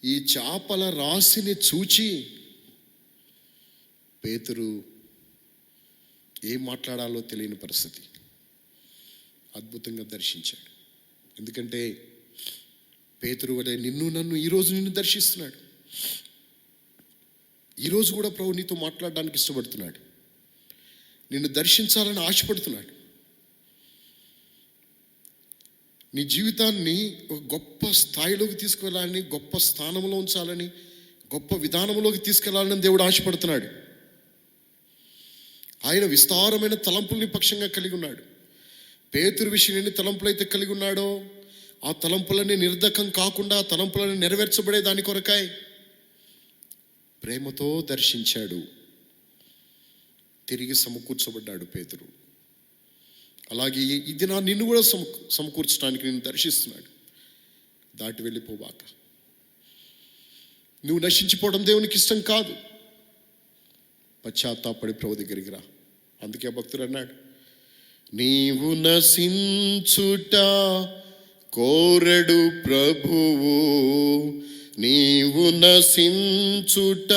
ఈ చేపల రాశిని చూచి పేతురు ఏం మాట్లాడాలో తెలియని పరిస్థితి. అద్భుతంగా దర్శించాడు. ఎందుకంటే పేతురు వలె నన్ను ఈరోజు దర్శిస్తున్నాడు. ఈరోజు కూడా ప్రభు నీతో మాట్లాడడానికి ఇష్టపడుతున్నాడు. నిన్ను దర్శించాలని ఆశపడుతున్నాడు. నీ జీవితాన్ని ఒక గొప్ప స్థాయిలోకి తీసుకెళ్ళాలని, గొప్ప స్థానంలో ఉంచాలని, గొప్ప విధానంలోకి తీసుకెళ్లాలని దేవుడు ఆశపడుతున్నాడు. ఆయన విస్తారమైన తలంపుల్ని పక్షంగా కలిగి ఉన్నాడు. పేతురు విషయం ఎన్ని తలంపులు అయితే కలిగి ఉన్నాడో, ఆ తలంపులన్నీ నిర్ధకం కాకుండా, ఆ తలంపులన్నీ నెరవేర్చబడే దాని కొరకాయ ప్రేమతో దర్శించాడు. తిరిగి సమకూర్చబడ్డాడు పేతురు. అలాగే ఇది నిన్ను కూడా సమకూర్చడానికి నిన్ను దర్శిస్తున్నాడు. దాటి వెళ్ళిపోవాక. నువ్వు నశించిపోవడం దేవునికి ఇష్టం కాదు. పశ్చాత్తాపడి ప్రభు దగ్గరికి రా. అందుకే భక్తుడు అన్నాడు, నీవు నశించుట కోరడు ప్రభువు, నీవు నశించుట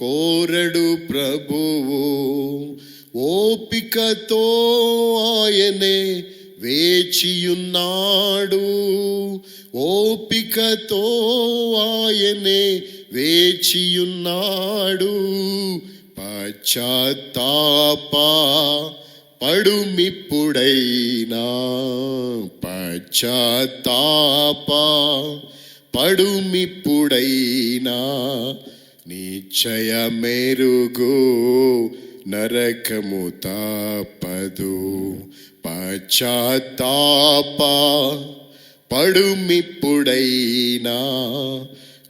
కోరడు ప్రభువు, ఓపికతో ఆయనే వేచియున్నాడు, ఓపికతో ఆయనే వేచియున్నాడు. పశ్చాత్తాప పడుమిప్పుడైనా, పశ్చాత్తాప పడుమిప్పుడైనా, నిశ్చయ మెరుగు నరకము తప్పదు. పశ్చాత్తాప పడుమిప్పుడైనా,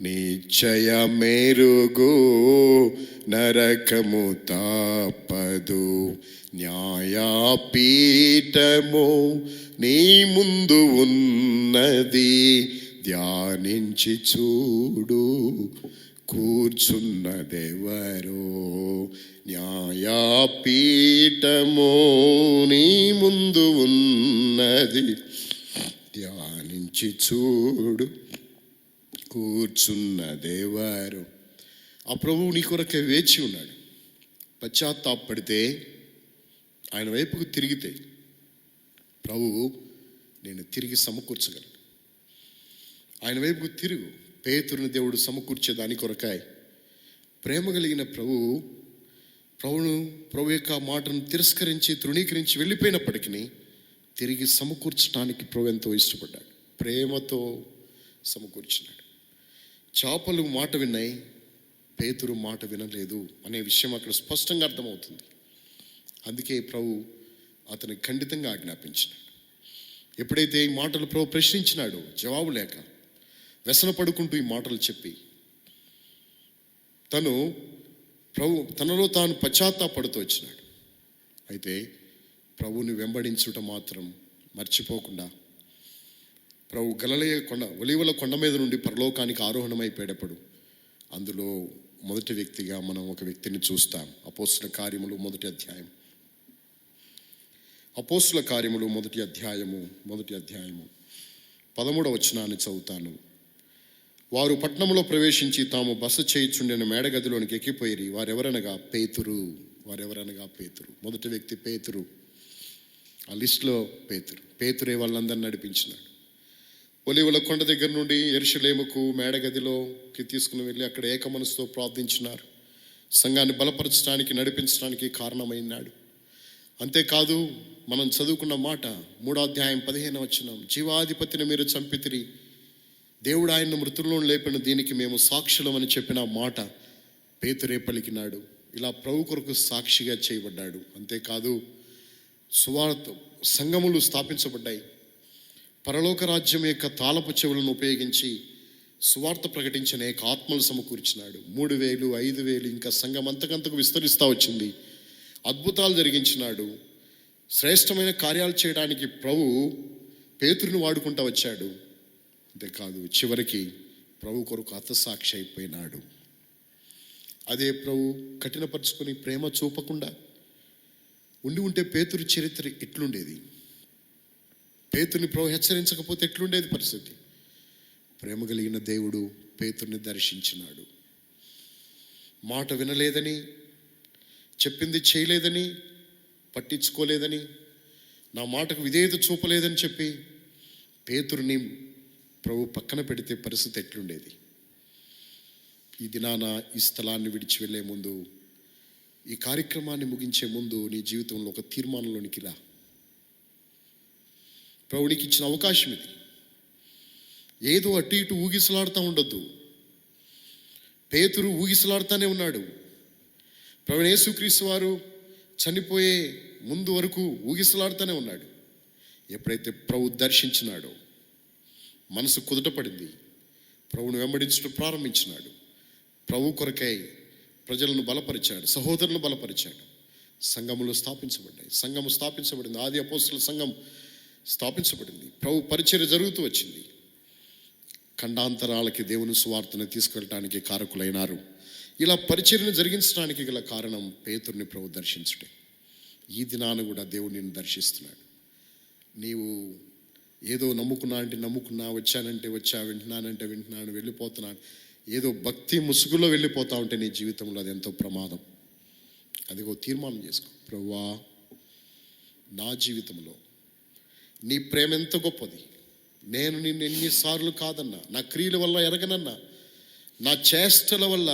నిశ్చయ మెరుగు నరకము తప్పదు. న్యాయపీఠము నీ ముందు ఉన్నది, ధ్యానించి చూడు కూర్చున్నదెవరో. న్యాయపీఠము నీ ముందు ఉన్నది, ధ్యానించి చూడు కూర్చున్నదెవరో. ఆ ప్రభువు నీ కొరకే వేచి ఉన్నాడు. పశ్చాత్తాపడితే, ఆయన వైపుకు తిరిగితే ప్రభువు నేను తిరిగి సమకూర్చగలను. ఆయన వైపుకు తిరుగు. పేతురుని దేవుడు సమకూర్చే దాని కొరకాయ ప్రేమ కలిగిన ప్రభు యొక్క మాటను తిరస్కరించి తృణీకరించి వెళ్ళిపోయినప్పటికీ తిరిగి సమకూర్చడానికి ప్రభు ఎంతో ఇష్టపడ్డాడు. ప్రేమతో సమకూర్చినాడు. చేపలు మాట విన్నాయి, పేతురు మాట వినలేదు అనే విషయం అక్కడ స్పష్టంగా అర్థమవుతుంది. అందుకే ప్రభు అతని ఖండితంగా ఆజ్ఞాపించినాడు. ఎప్పుడైతే ఈ మాటలు ప్రభు ప్రశ్నించినాడో, జవాబు లేక వ్యసన పడుకుంటూ ఈ మాటలు చెప్పి తనలో తాను పశ్చాత్తాపడుతూ వచ్చినాడు. అయితే ప్రభువుని వెంబడించుట మాత్రం మర్చిపోకుండా ప్రభు ఒలీవల కొండ మీద నుండి పరలోకానికి ఆరోహణమైపోయేటప్పుడు అందులో మొదటి వ్యక్తిగా మనం ఒక వ్యక్తిని చూస్తాం. అపోస్తుల కార్యములు మొదటి అధ్యాయము 13వ వచనాన్ని చదువుతాను. వారు పట్టణంలో ప్రవేశించి తాము బస చేయుచుండిన మేడగదిలోనికి ఎక్కిపోయి వారెవరనగా పేతురు. మొదటి వ్యక్తి పేతురు. ఆ లిస్టులో పేతురే వాళ్ళందరినీ నడిపించినాడు. ఒలీవల కొండ దగ్గర నుండి యెరూషలేముకు మేడగదిలోకి తీసుకుని వెళ్ళి అక్కడ ఏక మనసుతో ప్రార్థించినారు. సంఘాన్ని బలపరచడానికి, నడిపించడానికి కారణమైనాడు. అంతేకాదు, మనం చదువుకున్న మాట 3వ అధ్యాయం 15వ వచనం, జీవాధిపతిని మీరు చంపితిరి, దేవుడు ఆయన్ను మృతుల్లో లేపిన దీనికి మేము సాక్షులమని చెప్పిన మాట పేతురే పలికినాడు. ఇలా ప్రభు కొరకు సాక్షిగా చేయబడ్డాడు. అంతేకాదు, సువార్త సంఘములు స్థాపించబడ్డాయి. పరలోక రాజ్యం యొక్క తాళపు చెవులను ఉపయోగించి సువార్త ప్రకటించిన అనేక ఆత్మలు సమకూర్చినాడు. 3000, 5000, ఇంకా సంఘం అంతకంతకు విస్తరిస్తూ వచ్చింది. అద్భుతాలు జరిగించినాడు. శ్రేష్టమైన కార్యాలు చేయడానికి ప్రభు పేతురుని వాడుకుంటూ వచ్చాడు. అంతేకాదు, చివరికి ప్రభు కొరకు హతసాక్షి అయిపోయినాడు. అదే ప్రభు కఠినపరుచుకొని ప్రేమ చూపకుండా ఉంటే పేతురు చరిత్ర ఎట్లుండేది? పేతుర్ని ప్రభు హెచ్చరించకపోతే ఎట్లుండేది పరిస్థితి? ప్రేమ కలిగిన దేవుడు పేతుర్ని దర్శించినాడు. మాట వినలేదని, చెప్పింది చేయలేదని, పట్టించుకోలేదని, నా మాటకు విధేయత చూపలేదని చెప్పి పేతుర్ని ప్రభు పక్కన పెడితే పరిస్థితి ఎట్లుండేది? ఈ దినాన ఈ స్థలాన్ని విడిచి వెళ్ళే ముందు, ఈ కార్యక్రమాన్ని ముగించే ముందు నీ జీవితంలో ఒక తీర్మానంలోనికి రా. ప్రభునికి ఇచ్చిన అవకాశం ఇది. ఏదో అటు ఇటు ఊగిసలాడుతూ ఉండొద్దు. పేతురు ఊగిసలాడుతూనే ఉన్నాడు. ప్రభువైన యేసుక్రీస్తు వారు చనిపోయే ముందు వరకు ఊగిసలాడుతూనే ఉన్నాడు. ఎప్పుడైతే ప్రభు దర్శించినాడో మనసు కుదుటపడింది. ప్రభువును వెంబడించడం ప్రారంభించినాడు. ప్రభు కొరకై ప్రజలను బలపరిచాడు, సహోదరులను బలపరిచాడు. సంఘములు స్థాపించబడ్డాయి. సంఘము స్థాపించబడింది. ఆది అపోస్తలుల సంఘం స్థాపించబడింది. ప్రభు పరిచర్య జరుగుతూ వచ్చింది. ఖండాంతరాలకి దేవుని సువార్తను తీసుకెళ్ళటానికి కారకులైనారు. ఇలా పరిచర్యను జరిగించడానికి గల కారణం పేతుర్ని ప్రభు దర్శించడే. ఈ దినాన కూడా దేవుడు నిన్ను దర్శిస్తున్నాడు. నీవు ఏదో నమ్ముకున్నా, వచ్చానంటే వచ్చా, వింటున్నానంటే వింటున్నాను, వెళ్ళిపోతున్నాను, ఏదో భక్తి ముసుగులో వెళ్ళిపోతా ఉంటే నీ జీవితంలో అది ఎంతో ప్రమాదం. అదిగో తీర్మానం చేసుకో. ప్రభువా, నా జీవితంలో నీ ప్రేమ ఎంత గొప్పది. నేను నిన్ను ఎన్నిసార్లు కాదన్నా, నా క్రియల వల్ల ఎరగనన్నా, నా చేష్టల వల్ల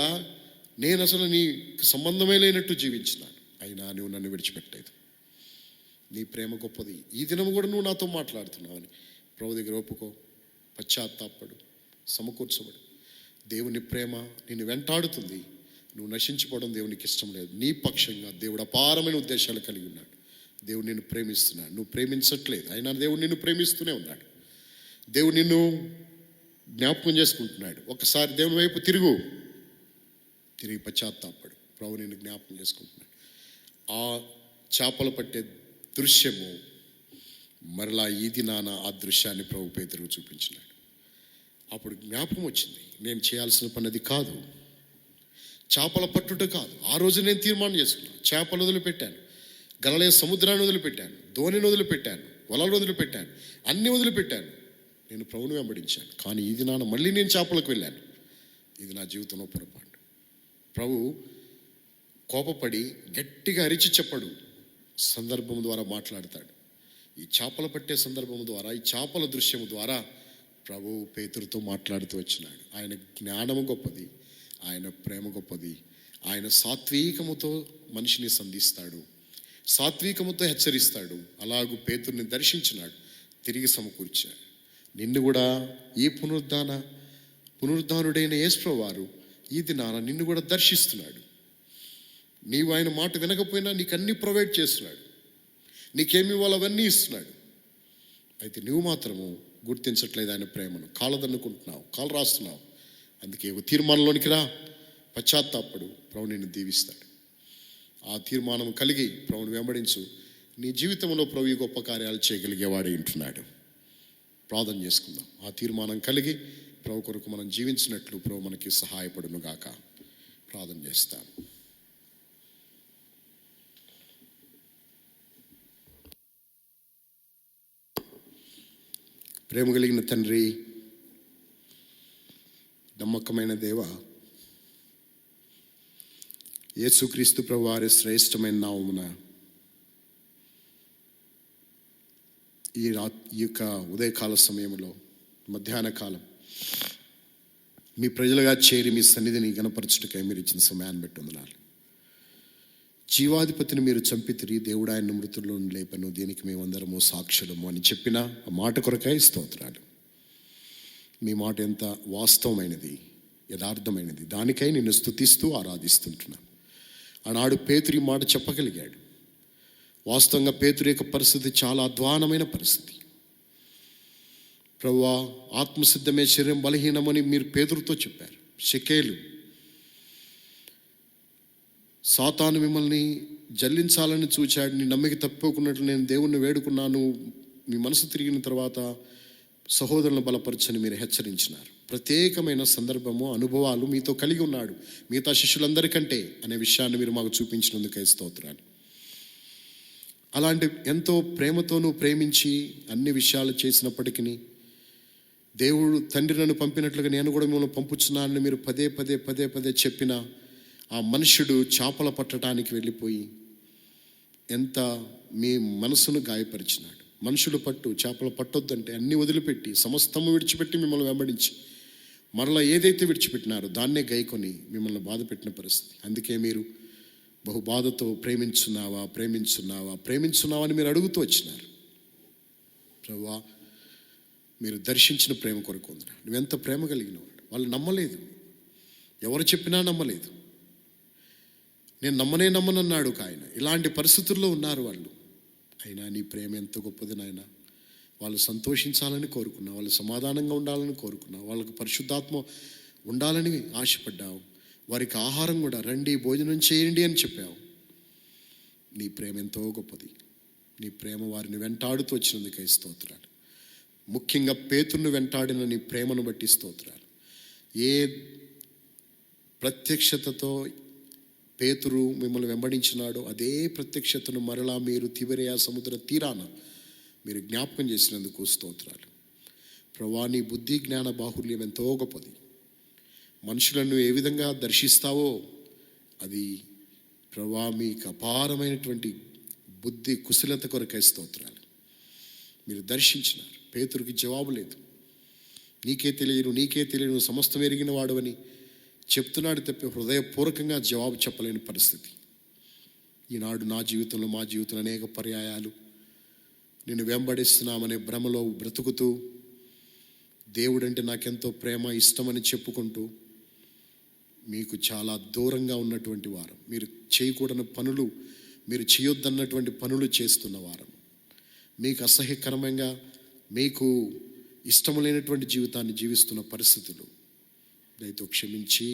నేను అసలు నీకు సంబంధమే లేనట్టు జీవించినాను. అయినా నువ్వు నన్ను విడిచిపెట్టలేదు. నీ ప్రేమ గొప్పది. ఈ దినం కూడా నువ్వు నాతో మాట్లాడుతున్నావని ప్రభు దగ్గర ఒప్పుకో. పశ్చాత్తాపడు, సమకూర్చబడు. దేవుని ప్రేమ నిన్ను వెంటాడుతుంది. నువ్వు నశించిపోవడం దేవునికి ఇష్టం లేదు. నీ పక్షంగా దేవుడు అపారమైన ఉద్దేశాలు కలిగి ఉన్నాడు. దేవుడు నిన్ను ప్రేమిస్తున్నాడు. నువ్వు ప్రేమించట్లేదు, అయినా దేవుడు నిన్ను ప్రేమిస్తూనే ఉన్నాడు. దేవుడు నిన్ను జ్ఞాపకం చేసుకుంటున్నాడు. ఒకసారి దేవుని వైపు తిరిగి పశ్చాత్తాపడు. ప్రభు నిన్ను జ్ఞాపకం చేసుకుంటున్నాడు. ఆ చేపలు పట్టే దృశ్యము మరలా ఈ దినాన ఆ దృశ్యాన్ని ప్రభు పేతురుకు చూపించినాడు. అప్పుడు జ్ఞాపకం వచ్చింది, నేను చేయాల్సిన పనిది కాదు, చేపల పట్టుట కాదు. ఆ రోజు నేను తీర్మానం చేసుకున్నాను. చేపలు వదిలిపెట్టాను, గలిలయ సముద్రాన్ని వదిలిపెట్టాను, ధోనిని వదిలిపెట్టాను, వలలు వదిలిపెట్టాను, అన్నీ వదిలిపెట్టాను. నేను ప్రభువును వెంబడించాను. కానీ ఈ దినాన మళ్ళీ నేను చేపలకు వెళ్ళాను. ఇది నా జీవితంలో పొరపాటు. ప్రభు కోపపడి గట్టిగా అరిచి చెప్పడు, సందర్భం ద్వారా మాట్లాడతాడు. ఈ చేపలు పట్టే సందర్భం ద్వారా, ఈ చేపల దృశ్యము ద్వారా ప్రభు పేతురుతో మాట్లాడుతూ వచ్చినాడు. ఆయన జ్ఞానము గొప్పది, ఆయన ప్రేమ గొప్పది. ఆయన సాత్వికముతో మనిషిని సంధిస్తాడు, సాత్వికముతో హెచ్చరిస్తాడు. అలాగూ పేతురుని దర్శించినాడు, తిరిగి సమకూర్చాడు. నిన్ను కూడా ఈ పునరుద్ధానుడైన యేసు వారు ఈ దినాన నిన్ను కూడా దర్శిస్తున్నాడు. నీవు ఆయన మాట వినకపోయినా నీకు అన్నీ ప్రొవైడ్ చేస్తున్నాడు. నీకేమి ఇవ్వాలో అవన్నీ ఇస్తున్నాడు. అయితే నువ్వు మాత్రము గుర్తించట్లేదు ఆయన ప్రేమను. కాలదన్నుకుంటున్నావు, కాలు రాస్తున్నావు. అందుకే ఒక తీర్మానంలోనికి రా, పశ్చాత్తాపడు, ప్రభు నిన్ను దీవిస్తాడు. ఆ తీర్మానం కలిగి ప్రభుని వెంబడించు. నీ జీవితంలో ప్రభు ఈ గొప్ప కార్యాలు చేయగలిగేవాడే ఉంటున్నాడు. ప్రార్థన చేసుకుందాం. ఆ తీర్మానం కలిగి ప్రభు కొరకు మనం జీవించినట్లు ప్రభు మనకి సహాయపడును గాక. ప్రార్థన చేస్తాం. ప్రేమ కలిగిన తండ్రి, నమ్మకమైన దేవ, యేసుక్రీస్తు ప్రభు వారి శ్రేష్టమైన నామమున ఈ యొక్క ఉదయకాల సమయంలో, మధ్యాహ్న కాలం మీ ప్రజలుగా చేరి మీ సన్నిధిని గణపరచుటకై మీరు ఇచ్చిన సమయాన్ని బట్టి వందనాలు. జీవాధిపతిని మీరు చంపితిరి, దేవుడు ఆయన మృతుల్లో లేపను, దీనికి మేమందరము సాక్షులము అని చెప్పిన ఆ మాట కొరకై స్తోత్రాలు. మీ మాట ఎంత వాస్తవమైనది, యథార్థమైనది, దానికై నిన్ను స్తుతిస్తూ ఆరాధిస్తుంటున్నాను. ఆనాడు పేతురు ఈ మాట చెప్పగలిగాడు. వాస్తవంగా పేతురు యొక్క పరిస్థితి చాలా అధ్వానమైన పరిస్థితి. ప్రభువా, ఆత్మసిద్ధమే శరీరం బలహీనమని మీరు పేతురుతో చెప్పారు. షకేలు, సాతాను మిమ్మల్ని జల్లించాలని చూచాడు, నీ నమ్మిక తప్పుకున్నట్లు నేను దేవుణ్ణి వేడుకున్నాను, మీ మనసు తిరిగిన తర్వాత సహోదరులను బలపరచని మీరు హెచ్చరించినారు. ప్రత్యేకమైన సందర్భము, అనుభవాలు మీతో కలిగి ఉన్నాడు మిగతా శిష్యులందరికంటే అనే విషయాన్ని మీరు మాకు చూపించినందుకై స్తోత్రాలు. అలాంటి ఎంతో ప్రేమతోనూ ప్రేమించి అన్ని విషయాలు చేసినప్పటికీ దేవుడు తండ్రి నన్ను పంపినట్లుగా నేను కూడా మిమ్మల్ని పంపుచున్నానని మీరు పదే పదే పదే పదే చెప్పిన ఆ మనుష్యుడు చేపల పట్టడానికి వెళ్ళిపోయి ఎంత మీ మనసును గాయపరిచినాడు. మనుషుడు పట్టు, చేపలు పట్టొద్దంటే అన్నీ వదిలిపెట్టి సమస్తము విడిచిపెట్టి మిమ్మల్ని వెంబడించి మరలా ఏదైతే విడిచిపెట్టినారో దాన్నే గైకొని మిమ్మల్ని బాధ పెట్టిన పరిస్థితి. అందుకే మీరు బహు బాధతో ప్రేమించున్నావా ప్రేమించున్నావా ప్రేమించున్నావా అని మీరు అడుగుతూ వచ్చినారు. ప్రభువా, మీరు దర్శించిన ప్రేమ కొరకు ఉందిరా. నువ్వెంత ప్రేమ కలిగినవాడు. వాళ్ళు నమ్మలేదు, ఎవరు చెప్పినా నమ్మలేదు. నేను నమ్మనన్నాడు ఒక ఆయన. ఇలాంటి పరిస్థితుల్లో ఉన్నారు వాళ్ళు. అయినా నీ ప్రేమ ఎంత గొప్పది నాయన. వాళ్ళు సంతోషించాలని కోరుకున్నా, వాళ్ళు సమాధానంగా ఉండాలని కోరుకున్నా, వాళ్ళకు పరిశుద్ధాత్మ ఉండాలని ఆశపడ్డావు. వారికి ఆహారం కూడా రండి భోజనం చేయండి అని చెప్పావు. నీ ప్రేమ ఎంతో గొప్పది. నీ ప్రేమ వారిని వెంటాడుతూ వచ్చినందుకై స్తోత్రాలు. ముఖ్యంగా పేతురును వెంటాడిన నీ ప్రేమను బట్టి స్తోత్రాలు. ఏ ప్రత్యక్షతతో పేతురు మిమ్మల్ని వెంబడించినాడో అదే ప్రత్యక్షతను మరలా మీరు తిబెరియా సముద్ర తీరాన మీరు జ్ఞాపకం చేసినందుకు స్తోత్రాలు. ప్రభువా, నీ బుద్ధి జ్ఞాన బాహుల్యం ఎంతో గొప్పది. మనుషులను ఏ విధంగా దర్శిస్తావో అది ప్రభువా మీకు అపారమైనటువంటి బుద్ధి కుశలత కొరకై స్తోత్రాలు. మీరు దర్శించినారు. పేతురుకి జవాబు లేదు. నీకే తెలియను సమస్తం ఎరిగిన వాడవని చెప్తున్నాడు తప్పి హృదయపూర్వకంగా జవాబు చెప్పలేని పరిస్థితి. ఈనాడు నా జీవితంలో, మా జీవితంలో అనేక పర్యాయాలు నిన్ను వెంబడిస్తున్నామనే భ్రమలో బ్రతుకుతూ దేవుడంటే నాకెంతో ప్రేమ ఇష్టమని చెప్పుకుంటూ మీకు చాలా దూరంగా ఉన్నటువంటి వారం, మీరు చేయకూడని పనులు, మీరు చేయొద్దన్నటువంటి పనులు చేస్తున్న వారం, మీకు అసహ్యకరంగా మీకు ఇష్టం లేనటువంటి జీవితాన్ని జీవిస్తున్న పరిస్థితులు దయతో క్షమించి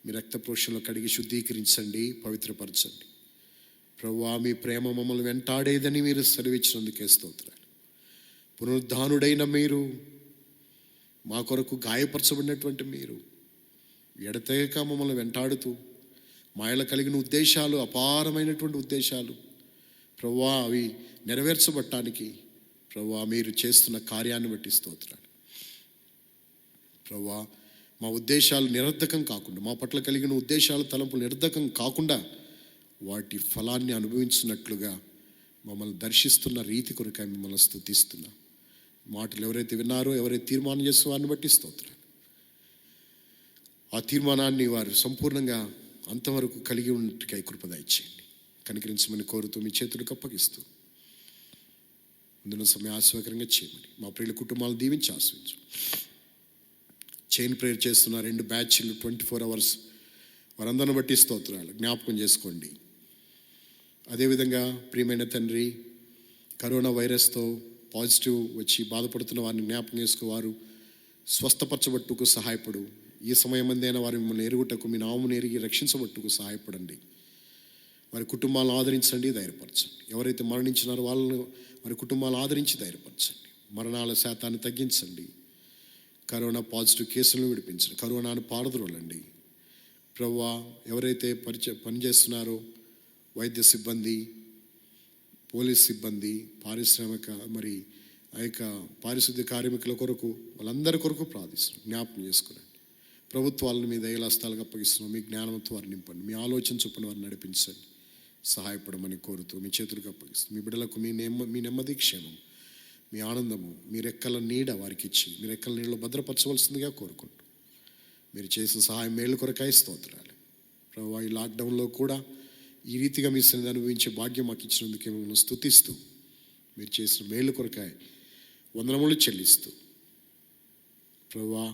మీ రక్త ప్రోక్షణలో కడిగి శుద్ధీకరించండి, పవిత్రపరచండి. ప్రభువా, మీ ప్రేమ మమ్మల్ని వెంటాడేదని మీరు సెలవిచ్చినందుకే స్తోత్రాలు. పునరుద్ధానుడైన మీరు, మా కొరకు గాయపరచబడినటువంటి మీరు ఎడతెగక మమ్మల్ని వెంటాడుతూ మాయలో కలిగిన ఉద్దేశాలు, అపారమైనటువంటి ఉద్దేశాలు ప్రభువా, అవి నెరవేర్చబడటానికి ప్రభువా మీరు చేస్తున్న కార్యాన్ని బట్టి స్తోత్రాలు. ప్రభువా, మా ఉద్దేశాలు నిరర్ధకం కాకుండా, మా పట్ల కలిగిన ఉద్దేశాలు, తలంపులు నిరర్ధకం కాకుండా వాటి ఫలాన్ని అనుభవించినట్లుగా మమ్మల్ని దర్శిస్తున్న రీతి కొరకై మిమ్మల్ని స్తుతిస్తున్నా. మాటలు ఎవరైతే విన్నారో, ఎవరైతే తీర్మానం చేస్తున్న వారిని బట్టి స్తోత్రాలు. ఆ తీర్మానాన్ని వారు సంపూర్ణంగా అంతవరకు కలిగి ఉన్నట్టుకై కృప దయచేయండి. కనికరించమని కోరుతూ మీ చేతులకు అప్పగిస్తూ ముందున్న సమయం ఆశ్చర్యకరంగా చేయమని మా ప్రియుల కుటుంబాలను దీవించి ఆశ్రయించు. చైన్ ప్రేయర్ చేస్తున్న 2 బ్యాచ్లు 24 hours వారందరిని బట్టి స్తోత్రాలు జ్ఞాపకం చేసుకోండి. అదేవిధంగా ప్రియమైన తండ్రి, కరోనా వైరస్తో పాజిటివ్ వచ్చి బాధపడుతున్న వారిని జ్ఞాపకం చేసుకోవారు స్వస్థపరచబట్టుకు సహాయపడు. ఈ సమయం మందైనా వారి మిమ్మల్ని ఎరుగుటకు, మీ నామమును ఎరిగి రక్షించబట్టుకు సహాయపడండి. వారి కుటుంబాలను ఆదరించండి, ధైర్యపరచండి. ఎవరైతే మరణించినారో వాళ్ళను వారి కుటుంబాలు ఆదరించి ధైర్యపరచండి. మరణాల శాతాన్ని తగ్గించండి. కరోనా పాజిటివ్ కేసులను విడిపించండి. కరోనాను పారద్రోలండి. ప్రభువా, ఎవరైతే పనిచేస్తున్నారో వైద్య సిబ్బంది, పోలీస్ సిబ్బంది, పారిశ్రామిక మరి ఆ యొక్క పారిశుద్ధ్య కార్మికుల కొరకు, వాళ్ళందరి కొరకు ప్రార్థిస్తున్నాం. జ్ఞాపకం చేసుకునండి. ప్రభుత్వాలను మీ దయలాస్తాలకు అప్పగిస్తున్నాం. మీ జ్ఞానంతో వారిని నింపండి. మీ ఆలోచన చొప్పున వారిని నడిపించండి. సహాయపడమని కోరుతూ మీ చేతులకు అప్పగిస్తాం. మీ బిడ్డలకు మీ నెమ్మది క్షేమం మీ ఆనందము, మీ రెక్కల నీడ వారికి ఇచ్చి మీ రెక్కల నీడలో భద్రపరచవలసిందిగా కోరుకుంటూ, మీరు చేసిన సహాయం మేలు కొరకాయ స్తోత్రాలు ప్రభువా. ఈ లాక్డౌన్లో కూడా ఈ రీతిగా మీ సన్నిధిని అనుభవించే భాగ్యం మాకు ఇచ్చినందుకే మిమ్మల్ని స్తుతిస్తూ, మీరు చేసిన మేలు కొరకాయ వందనములు చెల్లిస్తూ ప్రభువా,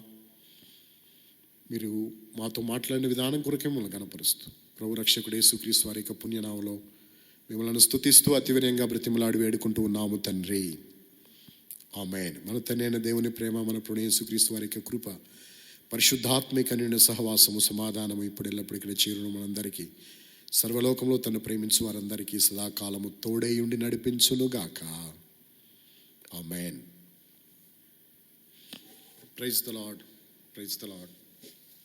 మీరు మాతో మాట్లాడిన విధానం కొరకే మిమ్మల్ని కనపరుస్తూ ప్రభు రక్షకుడు యేసుక్రీస్తు వారి యొక్క పుణ్యనామలో మిమ్మల్ని స్తుతిస్తూ అతి వినయంగా బ్రతిమలాడి వేడుకుంటూ ఉన్నాము తండ్రి. ఆమేన్. మన తండ్రి అయిన దేవుని ప్రేమ, మన ప్రభువు యేసుక్రీస్తు వారి యొక్క కృప, పరిశుద్ధాత్మిక నిండు సహవాసము, సమాధానము ఇప్పుడు ఎల్లప్పుడు ఇక్కడ చేరును మనందరికీ, సర్వలోకంలో తను ప్రేమించు వారందరికీ సదాకాలము తోడై ఉండి నడిపించునుగాక. ఆమేన్. Praise the Lord. Praise the lord.